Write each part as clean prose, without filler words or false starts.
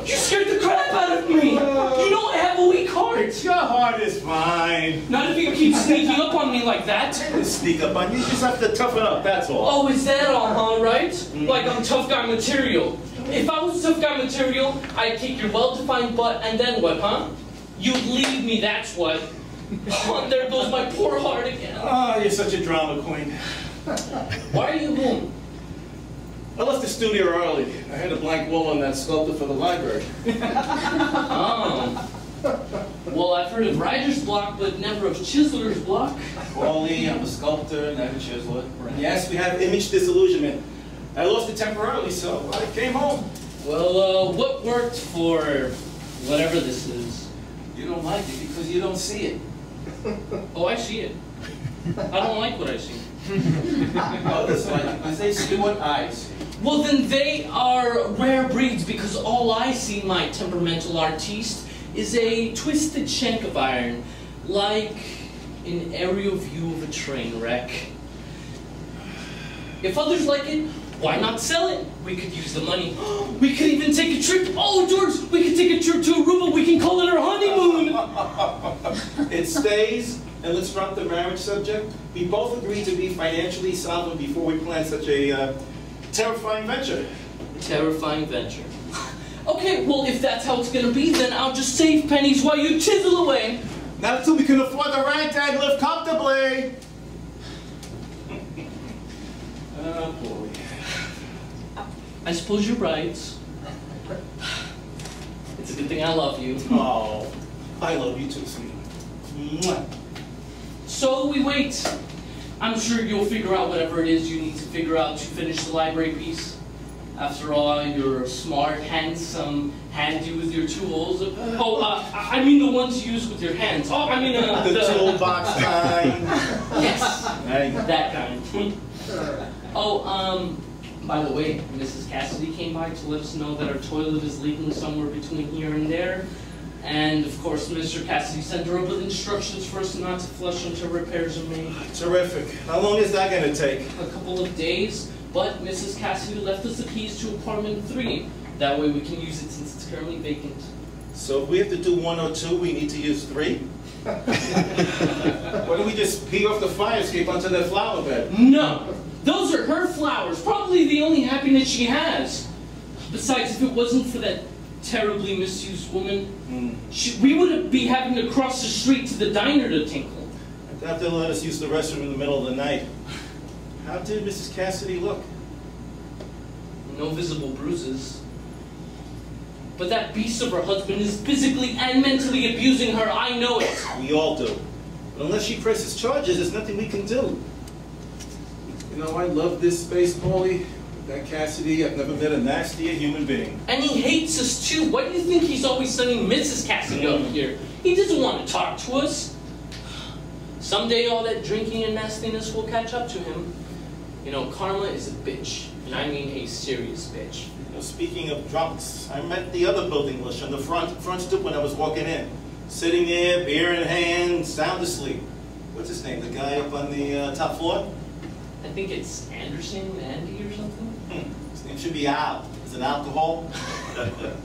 You scared the crap out of me! You know I have a weak heart! Your heart is fine. Not if you keep sneaking up on me like that. Sneak up on you, you just have to toughen up, that's all. Oh, is that all right? Like I'm tough guy material. If I was tough guy material, I'd kick your well-defined butt, and then what, huh? You'd leave me, that's what. Oh, and there goes my poor heart again. Oh, you're such a drama queen. Why are you home? I left the studio early. I had a blank wall on that sculptor for the library. Oh. Well, I've heard of writer's block, but never of chiseler's block. Wally, I'm a sculptor, not a chiseler. Yes, we have image disillusionment. I lost it temporarily, so I came home. Well, what worked for whatever this is? You don't like it because you don't see it. Oh, I see it. I don't like what I see. Others like it because they see what I see. Well, then they are rare breeds because all I see, my temperamental artiste, is a twisted shank of iron, like an aerial view of a train wreck. If others like it, why not sell it? We could use the money. We could even take a trip. Oh, George, we could take a trip to Aruba. We can call it our honeymoon. It stays, and let's drop the marriage subject. We both agreed to be financially solvent before we plan such a terrifying venture. Terrifying venture. Okay, well, if that's how it's gonna be, then I'll just save pennies while you chisel away. Not until we can afford the rent and live comfortably. Oh, boy. I suppose you're right. It's a good thing I love you. Oh, I love you too, sweetie. Mwah. So we wait. I'm sure you'll figure out whatever it is you need to figure out to finish the library piece. After all, you're smart, handsome, handy with your tools. Oh, I mean the ones you use with your hands. Oh, I mean the toolbox kind. Yes, Hey. that kind. Oh, by the way, Mrs. Cassidy came by to let us know that our toilet is leaking somewhere between here and there. And, of course, Mr. Cassidy sent her up with instructions for us not to flush until repairs are made. Terrific. How long is that going to take? A couple of days, but Mrs. Cassidy left us the keys to apartment 3. That way we can use it since it's currently vacant. So if we have to do 1 or 2, we need to use 3? Why don't we just pee off the fire escape onto that flower bed? No! Those are her flowers, probably the only happiness she has. Besides, if it wasn't for that terribly misused woman, we would be having to cross the street to the diner to tinkle. I thought they'll let us use the restroom in the middle of the night. How did Mrs. Cassidy look? No visible bruises. But that beast of her husband is physically and mentally abusing her, I know it. We all do. But unless she presses charges, there's nothing we can do. You know, I love this space, Paulie. That Cassidy, I've never met a nastier human being. And he hates us too. Why do you think he's always sending Mrs. Cassidy over here? He doesn't want to talk to us. Someday all that drinking and nastiness will catch up to him. You know, karma is a bitch. And I mean a serious bitch. You know, speaking of drunks, I met the other building English on the front stoop when I was walking in. Sitting there, beer in hand, sound asleep. What's his name? The guy up on the top floor? I think it's Anderson, Andy or something. His name should be Al. Is it alcohol?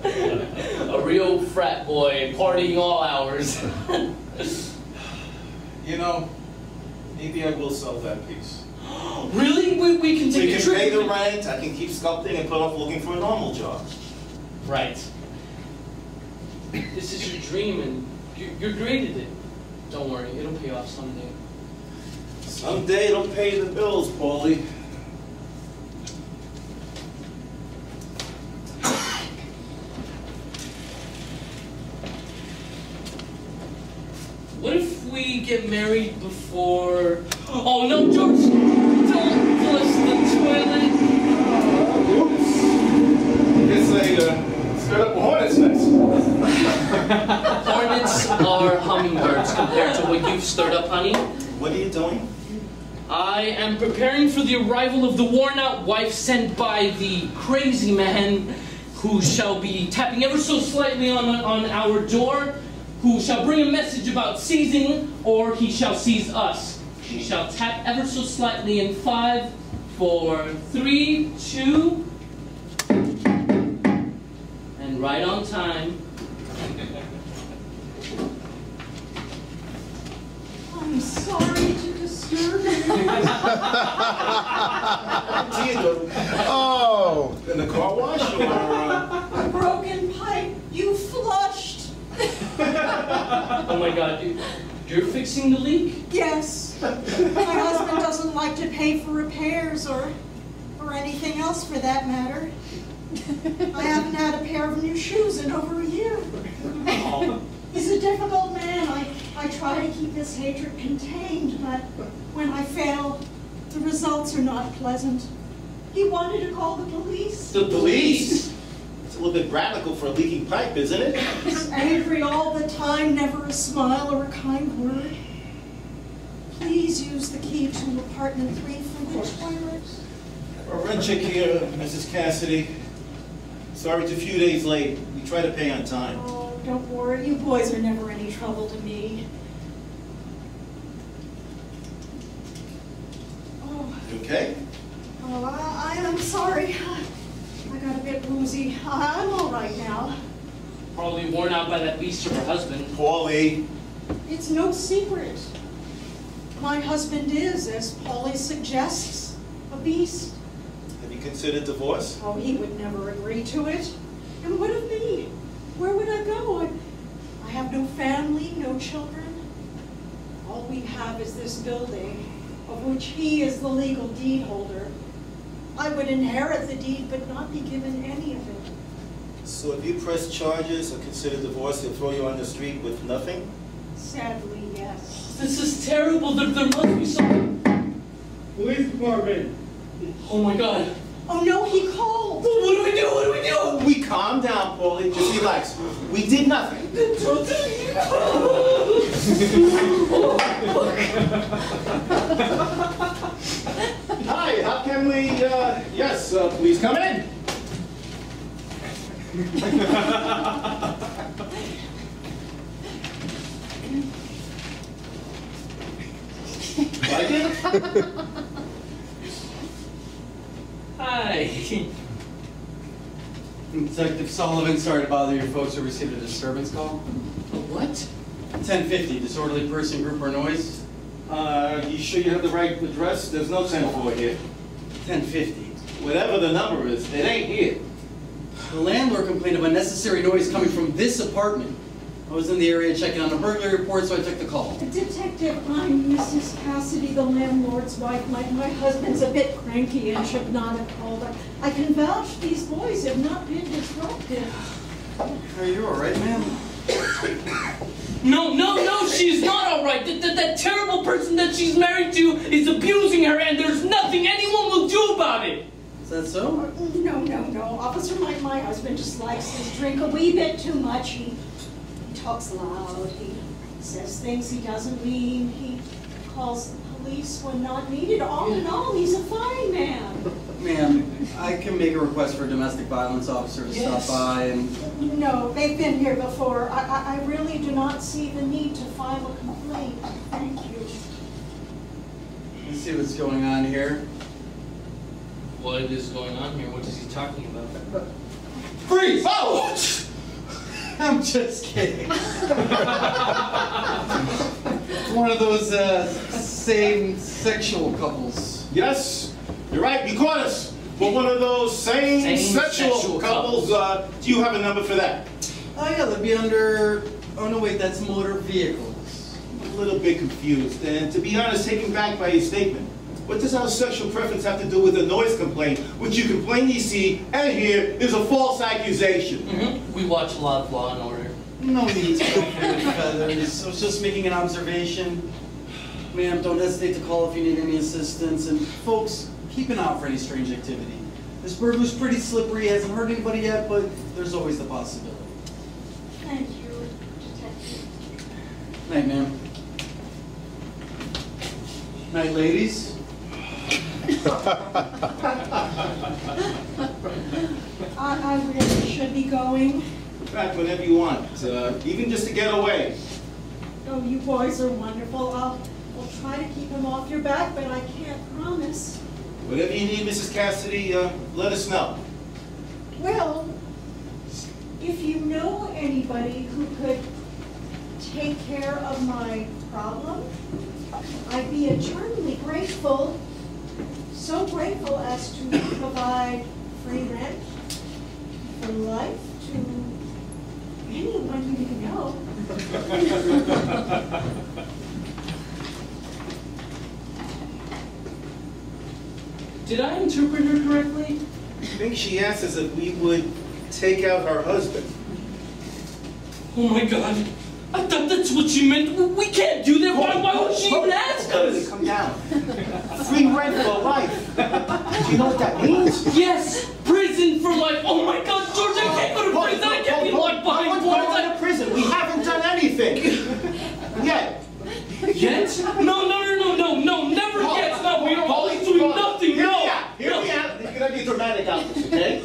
A real frat boy, partying all hours. You know, maybe I will sell that piece. Really? We can take We a can trip. pay the rent, I can keep sculpting and put off looking for a normal job. Right. This is your dream, and you're great at it. Don't worry, it'll pay off someday. Someday it'll pay the bills, Paulie. What if we get married before... Oh no, George! Don't flush the toilet! Oops. Guess I stirred up a hornet's nest. Hornets are hummingbirds compared to what you've stirred up, honey. What are you doing? I am preparing for the arrival of the worn-out wife sent by the crazy man who shall be tapping ever so slightly on our door, who shall bring a message about seizing, or he shall seize us. She shall tap ever so slightly in 5, 4, 3, 2, and right on time. I'm sorry to disturb you. Oh! In the car wash or? A broken pipe. You flushed. Oh my God, you're fixing the leak? Yes. My husband doesn't like to pay for repairs or anything else for that matter. I haven't had a pair of new shoes in over a year. He's a difficult man. I try to keep his hatred contained, but when I fail, the results are not pleasant. He wanted to call the police. The police? It's a little bit radical for a leaking pipe, isn't it? He's angry all the time, never a smile or a kind word. Please use the key to apartment 3 for the toilet. A rent check here, Mrs. Cassidy. Sorry it's a few days late. We try to pay on time. Oh, don't worry. You boys are never any trouble to me. Oh, You okay? I am sorry. I got a bit woozy. I'm all right now. Probably worn out by that beast of her husband. Paulie. It's no secret. My husband is, as Paulie suggests, a beast. Have you considered divorce? Oh, he would never agree to it. And what of me? Where would I go? I have no family, no children. All we have is this building, of which he is the legal deed holder. I would inherit the deed, but not be given any of it. So if you press charges or consider divorce, they'll throw you on the street with nothing? Sadly, yes. This is terrible. There must be some... Police department. Oh my God. Oh no, he called. What do we do? What do we do? We calm down, Paulie. Just relax. We did nothing. Hi, how can we, yes, please come in. Like it? Hi. Detective Sullivan, sorry to bother you folks who received a disturbance call. What? 1050, disorderly person, group, or noise. You sure you have the right address? There's no 10-4 here. 1050. Whatever the number is, it ain't here. The landlord complained of unnecessary noise coming from this apartment. I was in the area checking on a burglary report, so I took the call. Detective, I'm Mrs. Cassidy, the landlord's wife. My husband's a bit cranky and should not have called. I can vouch these boys have not been disruptive. Are you alright, ma'am? No, she's not all right. That terrible person that she's married to is abusing her, and there's nothing anyone will do about it. Is that so? No. Officer, my husband just likes his drink a wee bit too much. He talks loud. He says things he doesn't mean. He calls the police when not needed. All in all, he's a fine man. Ma'am, I can make a request for a domestic violence officer to stop by and... No, they've been here before. I really do not see the need to file a complaint. Thank you. Let's see what's going on here. What is going on here? What is he talking about? Freeze! Oh! I'm just kidding. One of those same sexual couples. Yes, you're right, you caught us. We're one of those same-sexual couples. Do you have a number for that? Oh yeah, that'd be under, oh no wait, that's motor vehicles. I'm a little bit confused, and to be honest, taken back by your statement. What does our sexual preference have to do with a noise complaint, which you can plainly see and hear is a false accusation? We watch a lot of Law and Order. No need to go for your feathers. I was just making an observation. Ma'am, don't hesitate to call if you need any assistance. And folks, keep an eye out for any strange activity. This burglar's pretty slippery, hasn't hurt anybody yet, but there's always the possibility. Thank you, Detective. Night, ma'am. Night, ladies. I really should be going. Back whenever you want, even just to get away. Oh, you boys are wonderful. I'll try to keep him off your back, but I can't promise. Whatever you need, Mrs. Cassidy, let us know. Well, if you know anybody who could take care of my problem, I'd be eternally grateful. So grateful as to provide free rent for life to anyone you know. Did I interpret her correctly? I think she asked us if we would take out her husband. Oh my God. I thought that's what she meant. We can't do that. Why would she even ask us? Come down. Free rent for life. Do you know what that means? Yes, prison for life. Oh my God, George, I can't go to prison. I can't be locked behind bars. We're going to prison. We haven't done anything. Yet. Yet? No, never yet. No, we are always doing nothing. No. Hear me out. You're going to be dramatic out this, okay?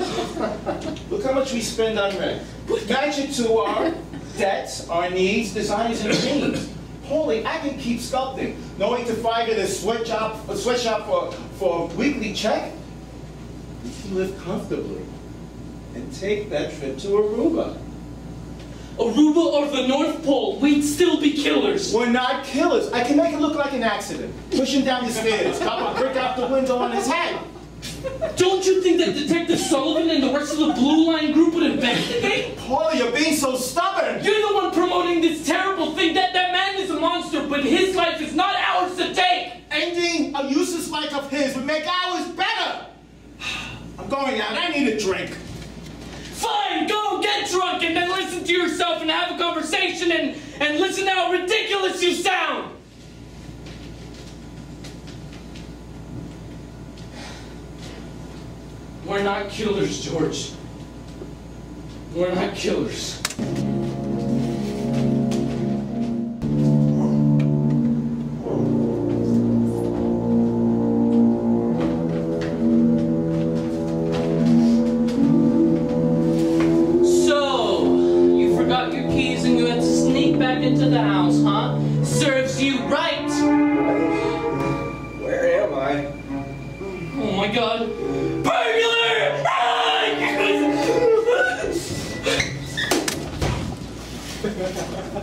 Look how much we spend on rent. Match it to our debts, our needs, desires, and dreams. Holy, I can keep sculpting. No 8 to 5 in a sweatshop for a weekly check. We can live comfortably and take that trip to Aruba. Aruba or the North Pole, we'd still be killers. We're not killers. I can make it look like an accident. Pushing down the stairs, pop a brick out the window on his head. Don't you think that Detective Sullivan and the rest of the Blue Line group would investigate? Paula, you're being so stubborn. You're the one promoting this terrible thing. That man is a monster, but his life is not ours to take. Ending a useless life of his would make ours better. I'm going out. I need a drink. Fine, go get drunk and then listen to yourself and have a conversation and listen to how ridiculous you sound. We're not killers, George. We're not killers. So, you forgot your keys and you had to sneak back into the house, huh? Serves you right. Where am I? Oh my God. Burglar!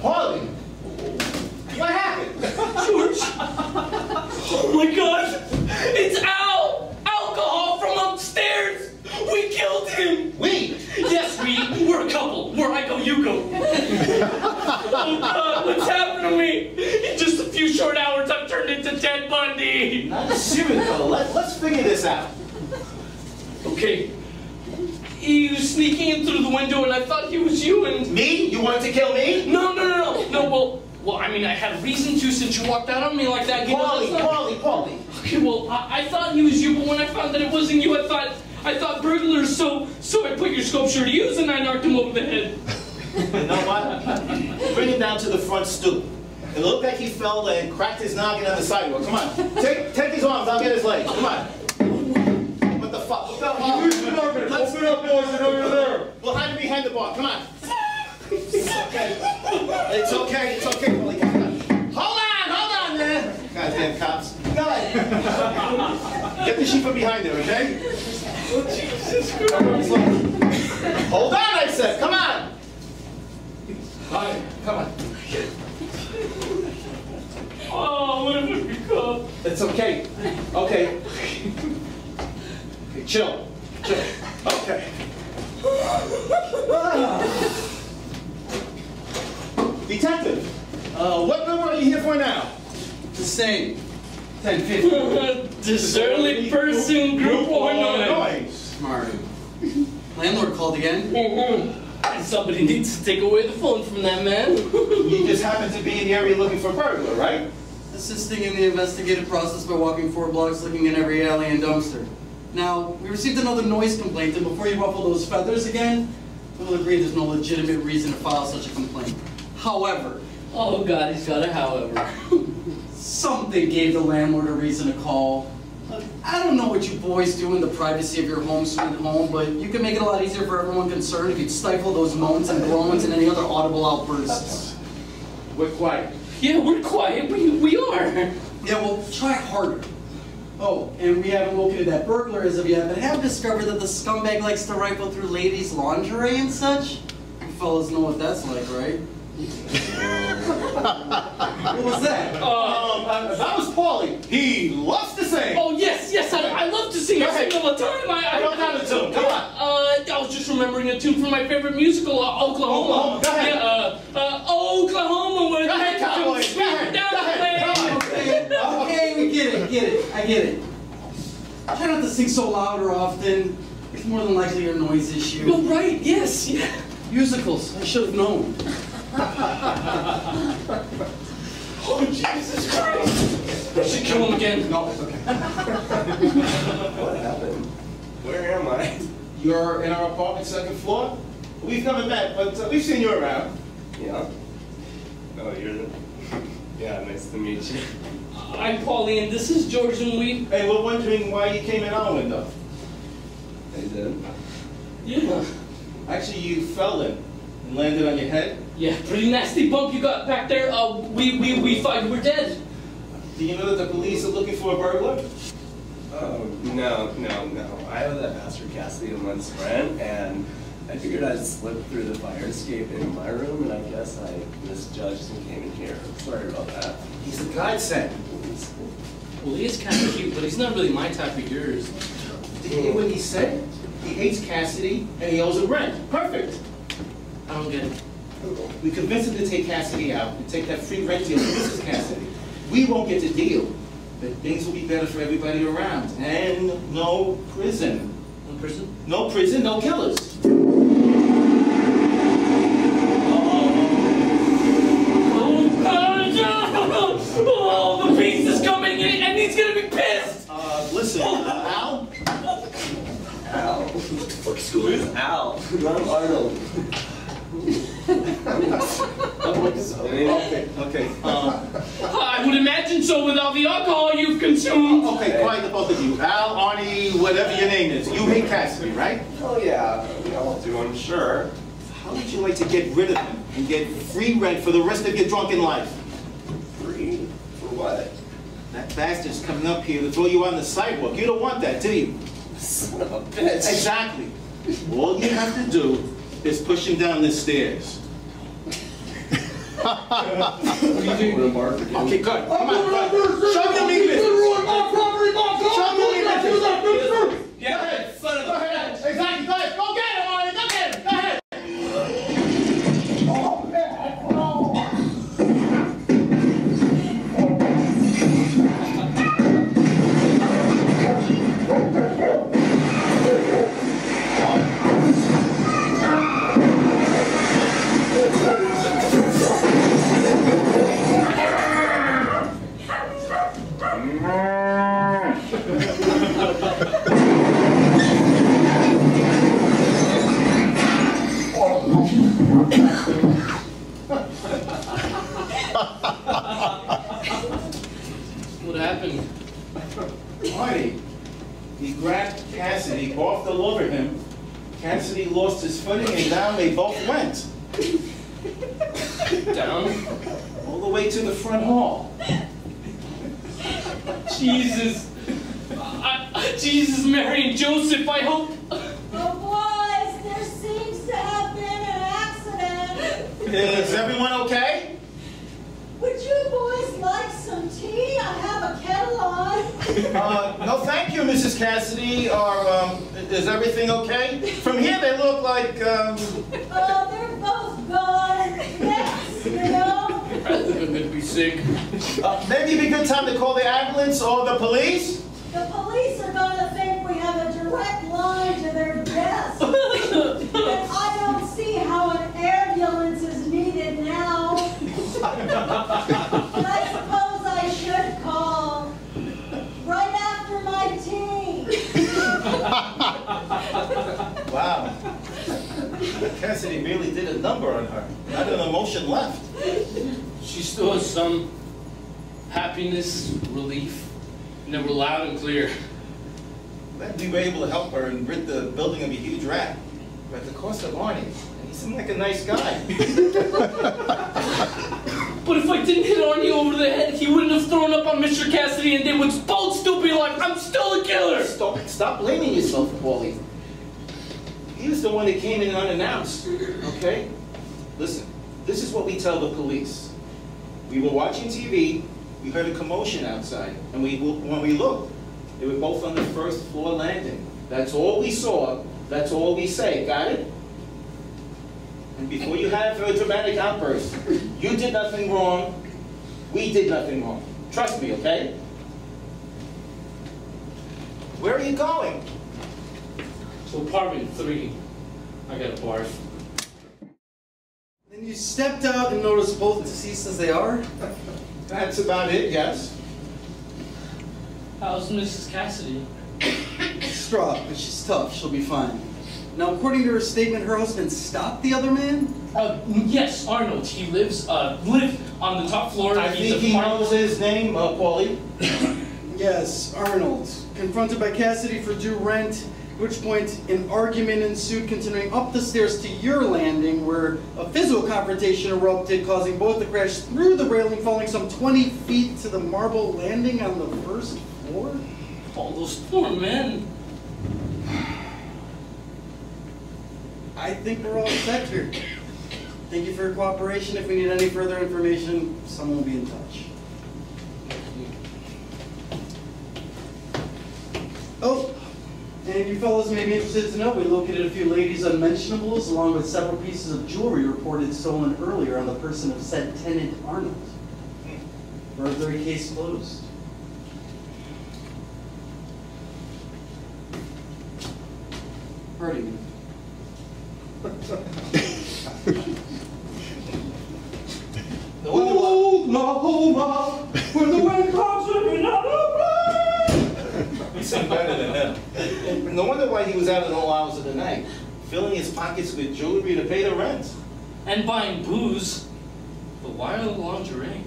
Harley! What happened? George! Oh my God! It's Al! Alcohol from upstairs! We killed him! We? Yes, we're a couple. Where I go, you go. Oh God, what's happened to me? In just a few short hours, I've turned into Ted Bundy. Not a serious though. Let's figure this out. Okay. He was sneaking in through the window and I thought he was you and... Me? You wanted to kill me? No, well, I mean, I had a reason to since you walked out on me like that. Paulie. Okay, well, I thought he was you, but when I found that it wasn't you, I thought burglars, so I put your sculpture to use and I knocked him over the head. You know what? Bring him down to the front stoop. It looked like he fell and cracked his noggin on the sidewalk. Come on. Take his arms, I'll get his legs. Come on. What the fuck? Let's open up, boys, and over there. We'll hide him behind the bar. Come on. It's okay, Paulie. Come on. Hold on, man. Goddamn cops. Go ahead. Get the sheep from behind there, okay? Oh, Jesus Christ. Hold on, I said. Come on. All right, come on. Oh, what have I become? It's okay. Okay. Okay, chill. Chill. Okay. Detective, what number are you here for now? The same. 1050. Disorderly person, group or noise. Smart. Landlord called again. Somebody needs to take away the phone from that man. You just happen to be in the area looking for a burglar, right? Assisting in the investigative process by walking 4 blocks looking in every alley and dumpster. Now, we received another noise complaint, and before you ruffle those feathers again, we'll agree there's no legitimate reason to file such a complaint. However, Oh God, he's got a however. something gave the landlord a reason to call. Look, I don't know what you boys do in the privacy of your home sweet home, but you can make it a lot easier for everyone concerned if you'd stifle those moans and groans and any other audible outbursts. We're quiet. Yeah, we're quiet. We are. Yeah, well, try harder. Oh, and we haven't located that burglar as of yet, but have discovered that the scumbag likes to rifle through ladies' lingerie and such. You fellas know what that's like, right? What was that? That was Paulie. He loves to sing. Oh yes, I love to sing. Go I sing ahead. all the time. Go down the tune. Come on. I was just remembering a tune from my favorite musical, Oklahoma. Oklahoma, go ahead. Yeah, Oklahoma, where Go ahead, the cowboy. comes Go ahead. down Go ahead. the Come on. Okay, we get it. I get it. Try not to sing so loud or often. It's more than likely a noise issue. Oh right, yes, yeah. Musicals, I should have known. Oh Jesus Christ! I should kill him again. No, it's okay. What happened? Where am I? You're in our apartment, 2nd floor. We've never met, but we've seen you around. Yeah. Oh, you're the... Yeah, nice to meet you. I'm Paulie, and this is George, and we. Hey, we're wondering why you came in our window. I did. Yeah. Actually, you fell in and landed on your head. Yeah, pretty nasty bump you got back there. We thought you were dead. Do you know that the police are looking for a burglar? Oh, no. I owe that bastard Cassidy a month's rent, and I figured I'd slip through the fire escape into my room, and I guess I misjudged and came in here. Sorry about that. He's a godsend. Well, he is kind of cute, but he's not really my type of yours. Did you hear what he said? He hates Cassidy, and he owes him rent. Perfect. I don't get it. We convinced him to take Cassidy out and take that free rent deal from Mrs. Cassidy. We won't get the deal, but things will be better for everybody around. And no prison. In prison? No prison, no killers. Oh, the beast is coming in, and he's gonna be pissed! Listen, Al? Al. Who's Al? I'm Arnold. Okay. I would imagine so with all the alcohol you've consumed. Okay, quiet the both of you. Al, Arnie, whatever your name is. You hate Cassidy, right? Oh, yeah. We all do, I'm sure. How would you like to get rid of him and get free rent for the rest of your drunken life? Free? For what? That bastard's coming up here to throw you on the sidewalk. You don't want that, do you? Son of a bitch. Exactly. All you have to do is push him down the stairs. What are you doing? Mark again? Okay, good. Come on. Show me your meanness. Show me your meanness. Yeah, go ahead, son of Go a ahead. bitch. Exactly. Go ahead. Go get him, Arnie. Go get him. Go ahead. What happened? Arnie, he grabbed Cassidy, barfed all over him. Cassidy lost his footing, and down they both went. Down? All the way to the front hall. Jesus. Jesus, Mary and Joseph, I hope. Oh, boys, there seems to have been an accident. Is everyone okay? Would you boys like some tea? I have a kettle on. No, thank you, Mrs. Cassidy. Is everything okay? From here, they look like, Oh, they're both gone. Yes, you know. I think I'm gonna be sick. maybe it'd be a good time to call the ambulance or the police? The police are gonna think we have a direct line to their desk. And I don't see how an ambulance is needed now. But I suppose I should call right after my tea. Wow. Cassidy really did a number on her. Not an emotion left. She still has some happiness, relief, and they were loud and clear. Glad we were able to help her and rid the building of a huge rat. But at the cost of Arnie. And he seemed like a nice guy. But if I didn't hit Arnie over the head, he wouldn't have thrown up on Mr. Cassidy and they would both still be like, I'm still a killer! Stop blaming yourself, Paulie. He was the one that came in unannounced, okay? Listen, this is what we tell the police. We were watching TV, we heard a commotion outside, and when we looked, they were both on the first floor landing. That's all we saw, that's all we say, got it? And before you have a dramatic outburst, you did nothing wrong, we did nothing wrong. Trust me, okay? Where are you going? So apartment 3, I got a barf. Then you stepped out and noticed both deceased as they are? That's about it, yes. How's Mrs. Cassidy? Distraught, but she's tough. She'll be fine. Now, according to her statement, her husband stopped the other man? Yes, Arnold. He lived on the top floor. I think he knows his name, Paulie. Yes, Arnold. Confronted by Cassidy for due rent, at which point an argument ensued, continuing up the stairs to your landing, where a physical confrontation erupted, causing both to crash through the railing, falling some 20 feet to the marble landing on the first floor? All those poor men. I think we're all set here. Thank you for your cooperation. If we need any further information, someone will be in touch. Oh, and you fellas may be interested to know we located a few ladies' unmentionables along with several pieces of jewelry reported stolen earlier on the person of said tenant Arnold. Burglary case closed. Pardon me. Oklahoma, where the wind comes and we not We sing better than him. No wonder why he was out at all hours of the night, filling his pockets with jewelry to pay the rent. And buying booze. But why the lingerie?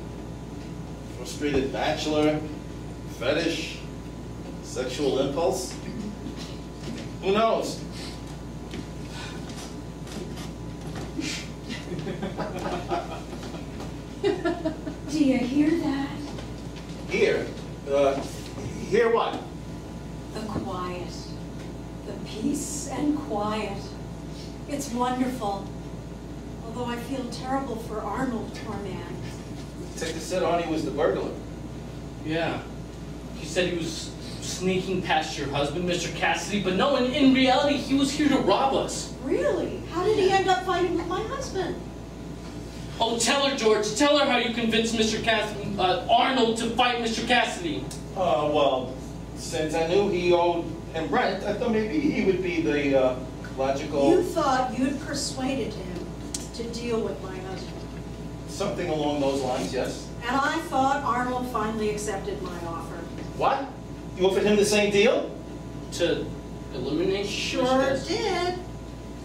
Frustrated bachelor, fetish, sexual impulse. Who knows? Do you hear that? Here? Hear what? The quiet. The peace and quiet. It's wonderful. Although I feel terrible for Arnold, poor man. Detective said Arnie was the burglar. Yeah. He said he was sneaking past your husband, Mr. Cassidy, but no, in reality, he was here to rob us. Really? How did he end up fighting with my husband? Oh, tell her, George. Tell her how you convinced Mr. Arnold to fight Mr. Cassidy. Well, since I knew he owed him rent, I thought maybe he would be the logical... You thought you'd persuaded him to deal with my husband. Something along those lines, yes. And I thought Arnold finally accepted my offer. What? You offered him the same deal? To eliminate Mr. Sure Cassidy? did.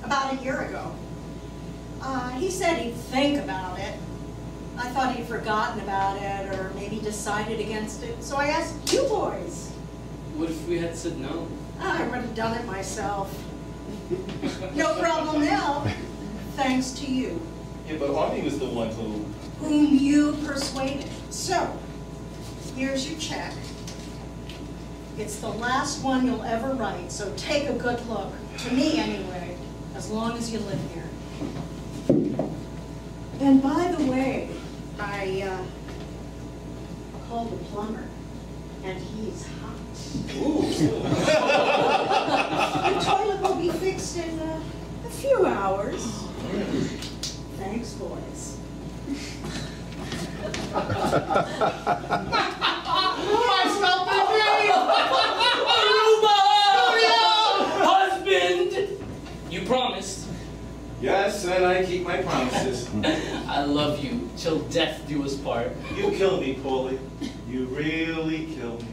About a year ago. He said he'd think about it. I thought he'd forgotten about it or maybe decided against it. So I asked you boys. What if we had said no? I would have done it myself. No problem now, thanks to you. Yeah, but Arnie was the one who... Whom you persuaded. So, here's your check. It's the last one you'll ever write, so take a good look. To me, anyway, as long as you live here. And by the way, I call the plumber, and he's hot. The toilet will be fixed in a few hours. Thanks, boys. Husband! You promised. Yes, and I keep my promises. I love you till death do us part. You kill me, Paulie. You really kill me.